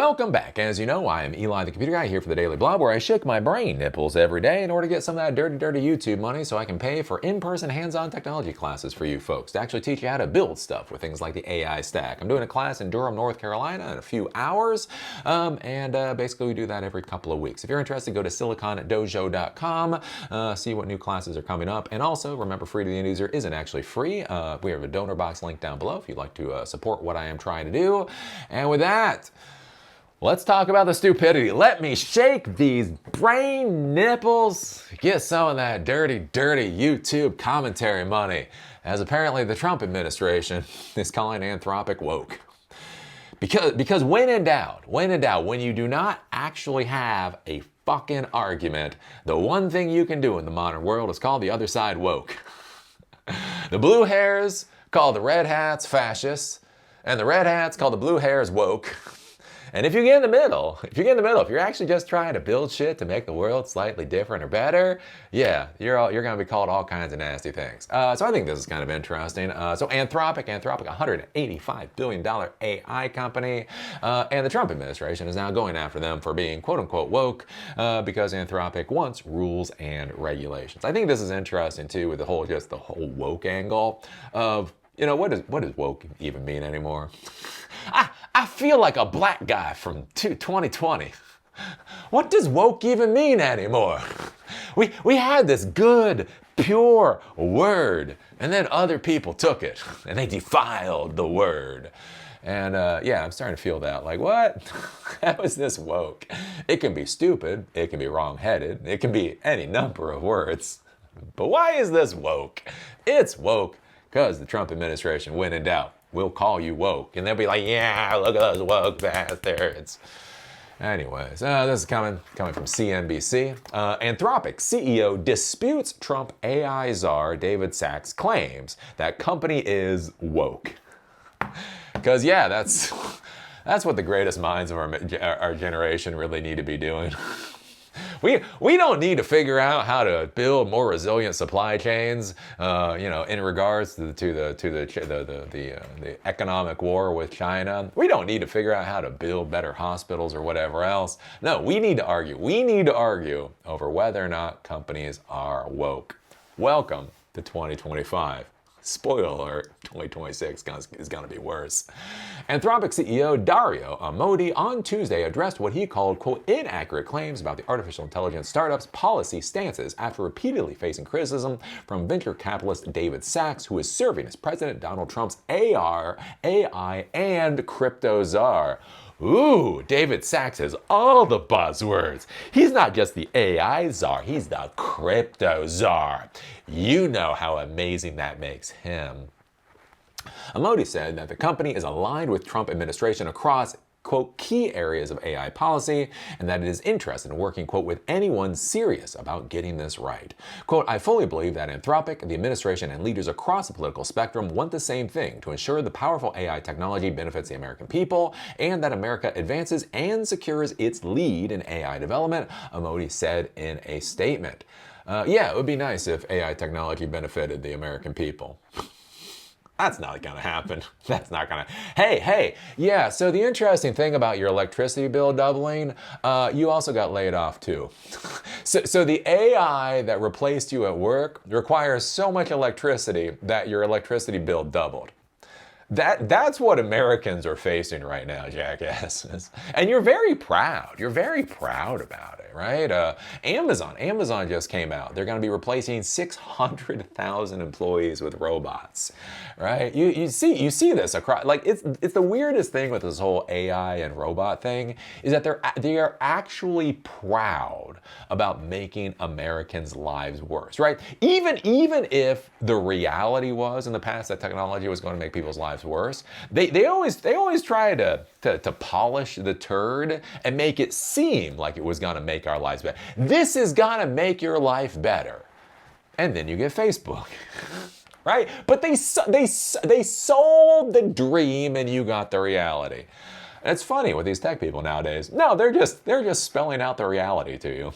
Welcome back. As you know, I am Eli the Computer Guy here for the Daily Blob, where I shake my brain nipples every day in order to get some of that dirty YouTube money so I can pay for in-person hands-on technology classes for you folks to actually teach you how to build stuff with things like the AI stack. I'm doing a class in Durham, North Carolina in a few hours, and basically we do that every couple of weeks. If you're interested, go to silicondojo.com, see what new classes are coming up, and also remember, free to the end user isn't actually free. We have a donor box link down below if you'd like to support what I am trying to do. And with that, let's talk about the stupidity. Let me shake these brain nipples. Get some of that dirty YouTube commentary money, as apparently the Trump administration is calling Anthropic woke. Because when in doubt, when you do not actually have a fucking argument, the one thing you can do in the modern world is call the other side woke. The blue hairs call the red hats fascists, and the red hats call the blue hairs woke. And if you get in the middle, if you're actually just trying to build shit to make the world slightly different or better, yeah, you're going to be called all kinds of nasty things. So I think this is kind of interesting. So Anthropic, $185 billion AI company, and the Trump administration is now going after them for being quote unquote woke because Anthropic wants rules and regulations. I think this is interesting too, with the whole woke angle of, you know, what does woke even mean anymore? I feel like a black guy from 2020. What does woke even mean anymore? We had this good, pure word, and then other people took it, and they defiled the word. And yeah, I'm starting to feel that. Like, what? How is this woke? It can be stupid, it can be wrong-headed, it can be any number of words. But why is this woke? It's woke because the Trump administration, when in doubt, we'll call you woke. And they'll be like, yeah, look at those woke bastards. Anyways, this is coming from CNBC. Anthropic CEO disputes Trump AI czar David Sacks' claims that company is woke. Because, yeah, that's what the greatest minds of our generation really need to be doing. We don't need to figure out how to build more resilient supply chains, in regards to the economic war with China. We don't need to figure out how to build better hospitals or whatever else. No, we need to argue. We need to argue over whether or not companies are woke. Welcome to 2025. Spoiler alert, 2026 is going to be worse. Anthropic CEO Dario Amodei on Tuesday addressed what he called, quote, inaccurate claims about the artificial intelligence startup's policy stances after repeatedly facing criticism from venture capitalist David Sacks, who is serving as President Donald Trump's AI, and crypto czar. Ooh, David Sacks has all the buzzwords. He's not just the AI czar, he's the crypto czar. You know how amazing that makes him. Amodei said that the company is aligned with Trump administration across, quote, key areas of AI policy, and that it is interested in working, quote, with anyone serious about getting this right. Quote, I fully believe that Anthropic, the administration, and leaders across the political spectrum want the same thing, to ensure the powerful AI technology benefits the American people, and that America advances and secures its lead in AI development, Amodei said in a statement. Yeah, it would be nice if AI technology benefited the American people. That's not going to happen. That's not going to. Hey, yeah, so the interesting thing about your electricity bill doubling, you also got laid off too. So the AI that replaced you at work requires so much electricity that your electricity bill doubled. That's what Americans are facing right now, jackasses. And you're very proud. You're very proud about it, right? Amazon just came out. They're going to be replacing 600,000 employees with robots, right? You see this across. Like it's the weirdest thing with this whole AI and robot thing is that they are actually proud about making Americans' lives worse, right? Even if the reality was in the past that technology was going to make people's lives worse, they always try to polish the turd and make it seem like it was going to make our lives better. This is going to make your life better. And then you get Facebook. Right? But they sold the dream and you got the reality. And it's funny with these tech people nowadays. No, they're just spelling out the reality to you.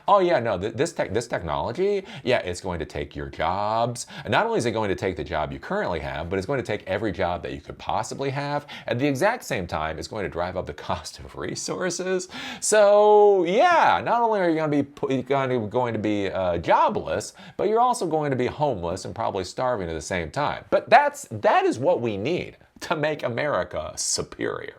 Oh yeah, no, this technology, yeah, it's going to take your jobs. And not only is it going to take the job you currently have, but it's going to take every job that you could possibly have. At the exact same time, it's going to drive up the cost of resources. So yeah, not only are you going to be jobless, but you're also going to be homeless and probably starving at the same time. But that is what we need to make America superior.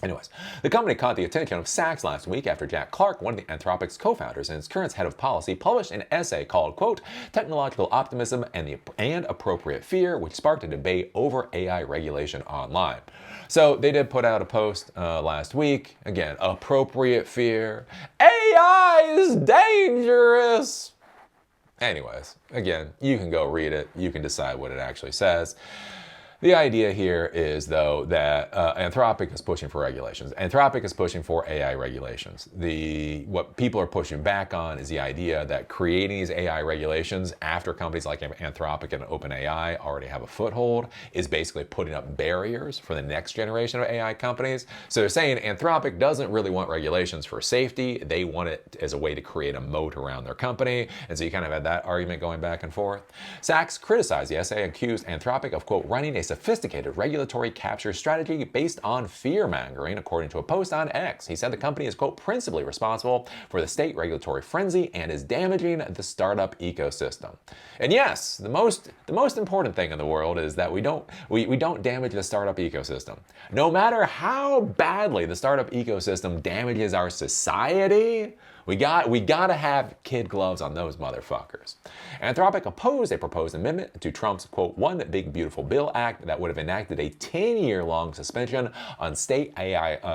Anyways, the company caught the attention of Sachs last week after Jack Clark, one of the Anthropic's co-founders and its current head of policy, published an essay called, quote, Technological Optimism and Appropriate Fear, which sparked a debate over AI regulation online. So they did put out a post last week. Again, appropriate fear. AI is dangerous. Anyways, again, you can go read it. You can decide what it actually says. The idea here is, though, that Anthropic is pushing for regulations. Anthropic is pushing for AI regulations. What people are pushing back on is the idea that creating these AI regulations after companies like Anthropic and OpenAI already have a foothold is basically putting up barriers for the next generation of AI companies. So they're saying Anthropic doesn't really want regulations for safety. They want it as a way to create a moat around their company. And so you kind of had that argument going back and forth. Sachs criticized the essay and accused Anthropic of, quote, running a sophisticated regulatory capture strategy based on fear-mongering, according to a post on X. He said the company is, quote, principally responsible for the state regulatory frenzy and is damaging the startup ecosystem. And yes, the most important thing in the world is that we don't damage the startup ecosystem. No matter how badly the startup ecosystem damages our society, we gotta have kid gloves on those motherfuckers. Anthropic opposed a proposed amendment to Trump's, quote, One Big Beautiful Bill Act that would have enacted a 10-year-long suspension on state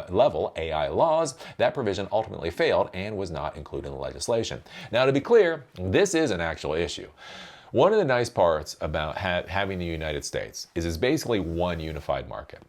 level AI laws. That provision ultimately failed and was not included in the legislation. Now, to be clear, this is an actual issue. One of the nice parts about having the United States is it's basically one unified market.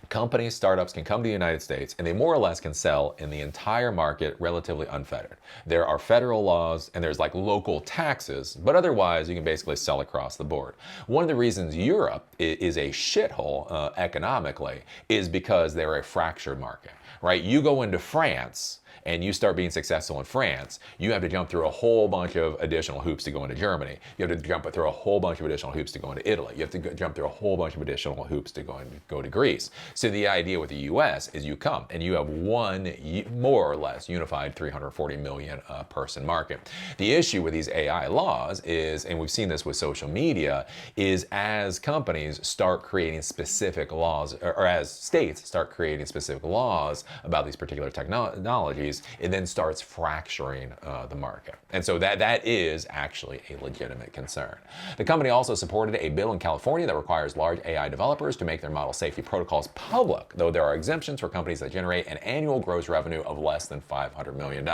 Companies, startups can come to the United States and they more or less can sell in the entire market relatively unfettered. There are federal laws and there's like local taxes, but otherwise you can basically sell across the board. One of the reasons Europe is a shithole economically is because they're a fractured market, right? You go into France and you start being successful in France, you have to jump through a whole bunch of additional hoops to go into Germany. You have to jump through a whole bunch of additional hoops to go into Italy. You have to jump through a whole bunch of additional hoops to go to Greece. So the idea with the US is you come and you have one more or less unified 340 million person market. The issue with these AI laws is, and we've seen this with social media, is as companies start creating specific laws, or as states start creating specific laws about these particular technologies, it then starts fracturing the market. And so that is actually a legitimate concern. The company also supported a bill in California that requires large AI developers to make their model safety protocols public, though there are exemptions for companies that generate an annual gross revenue of less than $500 million.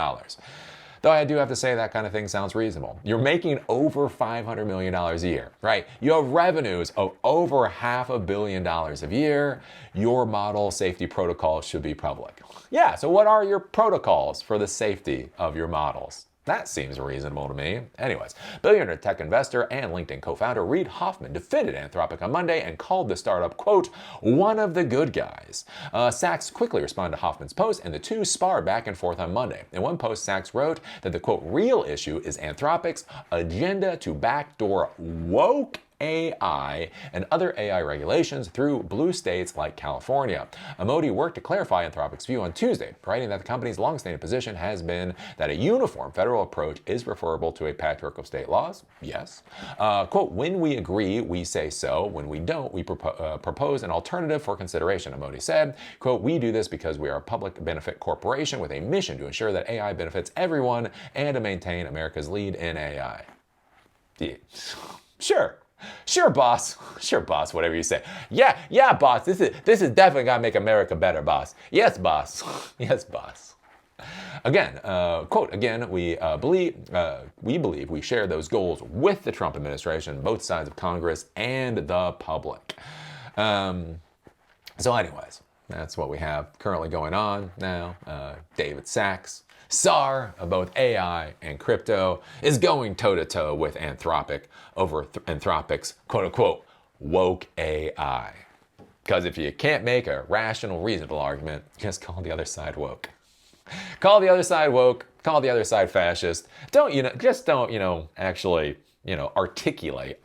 Though I do have to say that kind of thing sounds reasonable. You're making over $500 million a year, right? You have revenues of over $500 million a year. Your model safety protocols should be public. Yeah, so what are your protocols for the safety of your models? That seems reasonable to me. Anyways, billionaire tech investor and LinkedIn co-founder Reid Hoffman defended Anthropic on Monday and called the startup, quote, one of the good guys. Sachs quickly responded to Hoffman's post, and the two sparred back and forth on Monday. In one post, Sachs wrote that the, quote, real issue is Anthropic's agenda to backdoor woke AI and other AI regulations through blue states like California. Modi worked to clarify Anthropic's view on Tuesday, writing that the company's longstanding position has been that a uniform federal approach is preferable to a patchwork of state laws. Yes. Quote, when we agree, we say so. When we don't, we propose an alternative for consideration, Modi said. Quote, we do this because we are a public benefit corporation with a mission to ensure that AI benefits everyone and to maintain America's lead in AI. Yeah. Sure, boss. Sure, boss, whatever you say. Yeah, boss. This is definitely gonna make America better, boss. Yes, boss. Yes, boss. Again, quote, again, we believe we share those goals with the Trump administration, both sides of Congress, and the public. So anyways, that's what we have currently going on now. David Sachs, Tsar of both AI and crypto, is going toe-to-toe with Anthropic over Anthropic's quote-unquote woke AI. Because if you can't make a rational, reasonable argument, just call the other side woke. Call the other side woke, call the other side fascist. Just don't, actually, articulate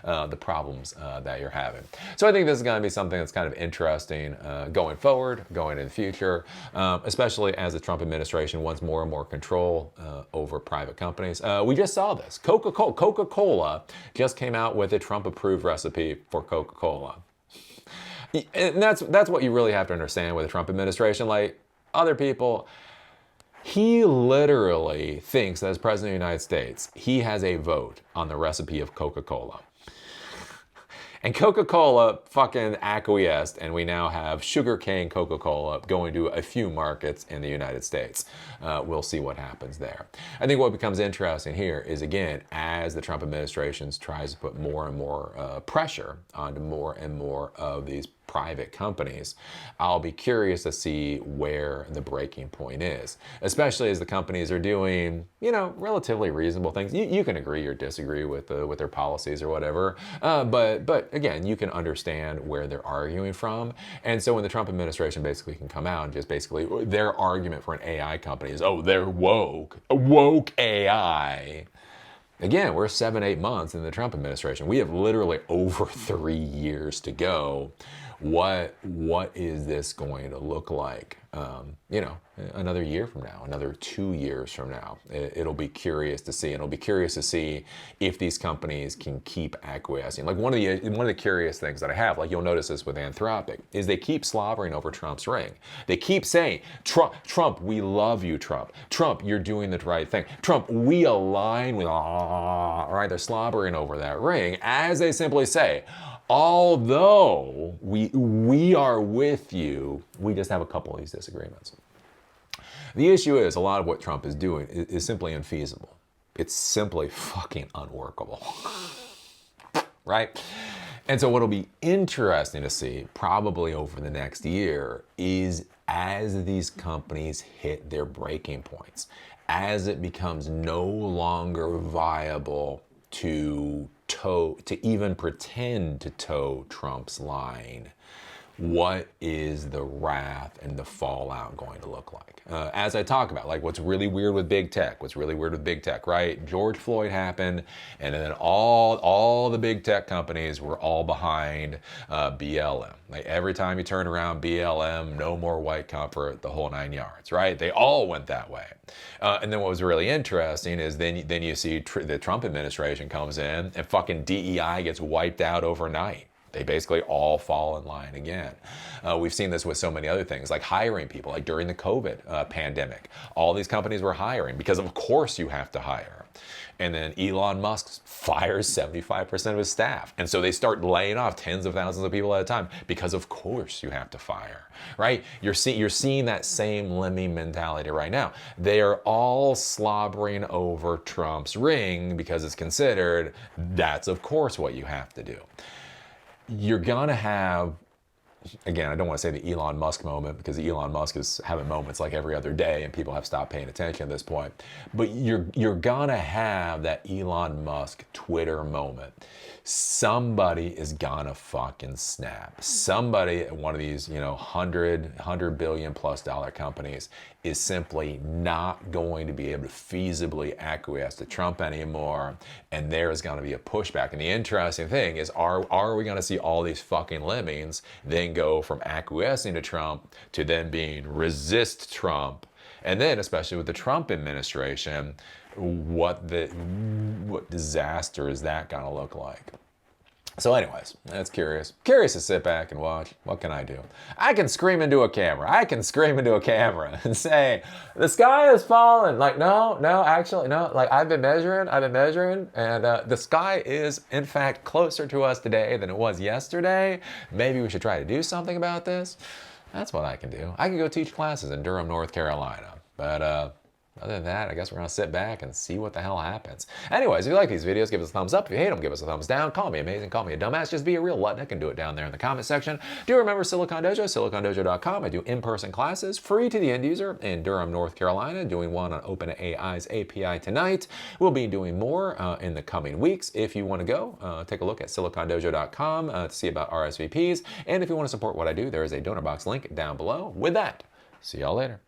the problems that you're having. So I think this is going to be something that's kind of interesting going forward, going in the future, especially as the Trump administration wants more and more control over private companies. We just saw this. Coca-Cola just came out with a Trump-approved recipe for Coca-Cola. And that's what you really have to understand with the Trump administration. Like other people, he literally thinks that as president of the United States, he has a vote on the recipe of Coca-Cola. And Coca-Cola fucking acquiesced, and we now have sugarcane Coca-Cola going to a few markets in the United States. We'll see what happens there. I think what becomes interesting here is, again, as the Trump administration tries to put more and more pressure onto more and more of these private companies, I'll be curious to see where the breaking point is, especially as the companies are doing, relatively reasonable things. You can agree or disagree with their policies or whatever, but again, you can understand where they're arguing from. And so when the Trump administration basically can come out and just basically their argument for an AI company is, oh, they're woke AI. Again, we're 7-8 months in the Trump administration. We have literally over 3 years to go. What is this going to look like? Another year from now, another 2 years from now. It'll be curious to see, and it'll be curious to see if these companies can keep acquiescing. Like one of the curious things that I have, like you'll notice this with Anthropic, is they keep slobbering over Trump's ring. They keep saying, Trump, we love you, Trump. Trump, you're doing the right thing. Trump, we align with, all right, they're slobbering over that ring as they simply say, although we are with you, we just have a couple of these disagreements. The issue is a lot of what Trump is doing is simply unfeasible. It's simply fucking unworkable, right? And so what'll be interesting to see probably over the next year is as these companies hit their breaking points, as it becomes no longer viable to even pretend to toe Trump's line, what is the wrath and the fallout going to look like? As I talk about, like what's really weird with big tech, right? George Floyd happened, and then all the big tech companies were all behind BLM. Like every time you turn around, BLM, no more white comfort, the whole 9 yards, right? They all went that way. And then what was really interesting is then you see the Trump administration comes in and fucking DEI gets wiped out overnight. They basically all fall in line again. We've seen this with so many other things, like hiring people, like during the COVID pandemic. All these companies were hiring because of course you have to hire. And then Elon Musk fires 75% of his staff. And so they start laying off tens of thousands of people at a time because of course you have to fire, right? You're seeing that same lemming mentality right now. They are all slobbering over Trump's ring because it's considered that's of course what you have to do. You're gonna have, again, I don't want to say the Elon Musk moment because Elon Musk is having moments like every other day and people have stopped paying attention at this point. But you're gonna have that Elon Musk Twitter moment. Somebody is gonna fucking snap. Somebody at one of these, $100 billion plus companies is simply not going to be able to feasibly acquiesce to Trump anymore, and there is going to be a pushback. And the interesting thing is, are we going to see all these fucking lemmings then go from acquiescing to Trump to then being resist Trump? And then, especially with the Trump administration, what disaster is that going to look like? So anyways, that's curious. Curious to sit back and watch. What can I do? I can scream into a camera. And say, the sky is falling. Like, no, actually, no. Like, I've been measuring, and the sky is, in fact, closer to us today than it was yesterday. Maybe we should try to do something about this. That's what I can do. I can go teach classes in Durham, North Carolina. But Other than that, I guess we're going to sit back and see what the hell happens. Anyways, if you like these videos, give us a thumbs up. If you hate them, give us a thumbs down. Call me amazing, call me a dumbass. Just be a real Lutnick and do it down there in the comment section. Do remember Silicon Dojo, silicondojo.com. I do in-person classes, free to the end user in Durham, North Carolina. Doing one on OpenAI's API tonight. We'll be doing more in the coming weeks. If you want to go, take a look at silicondojo.com to see about RSVPs. And if you want to support what I do, there is a donor box link down below. With that, see y'all later.